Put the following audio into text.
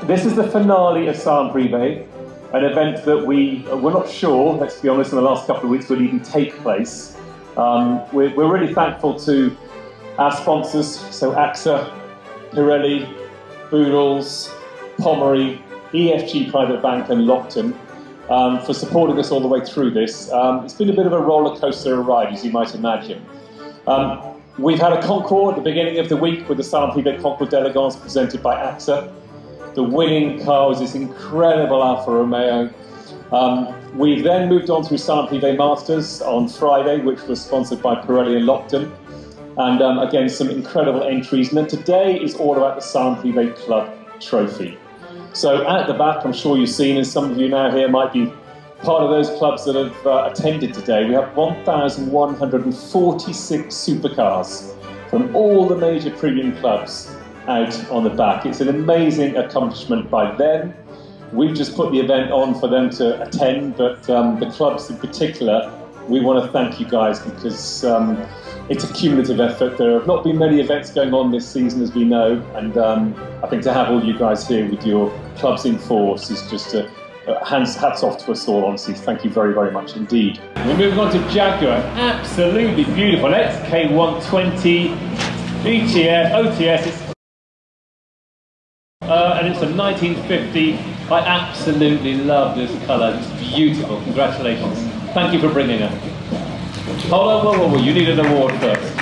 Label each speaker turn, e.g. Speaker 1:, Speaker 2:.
Speaker 1: This is the finale of Salon Privé, an event that we were not sure, let's be honest, in the last couple of weeks would even take place. We're really thankful to our sponsors, so AXA, Pirelli, Boodles, Pomery, EFG Private Bank and Lockton, for supporting us all the way through this. It's been a bit of a roller coaster ride, as you might imagine. We've had a concours at the beginning of the week with the Salon Privé Concours d'Elegance presented by AXA. The winning car was this incredible Alfa Romeo. We've then moved on through Salon Privé Masters on Friday, which was sponsored by Pirelli and Lockton. And again, some incredible entries. And then today is all about the Salon Privé Club Trophy. So at the back, I'm sure you've seen, and some of you now here might be part of those clubs that have attended today. We have 1,146 supercars from all the major premium clubs out on the back. It's an amazing accomplishment by them. We've just put the event on for them to attend, but the clubs in particular, we want to thank you guys because it's a cumulative effort. There have not been many events going on this season, as we know, and I think to have all you guys here with your clubs in force is just hats off to us all, honestly. Thank you very, very much indeed. We're moving on to Jaguar. Absolutely beautiful. XK120 ETS, OTS. And it's a 1950. I absolutely love this colour. It's beautiful. Congratulations. Thank you for bringing it. Hold on, whoa, you need an award first.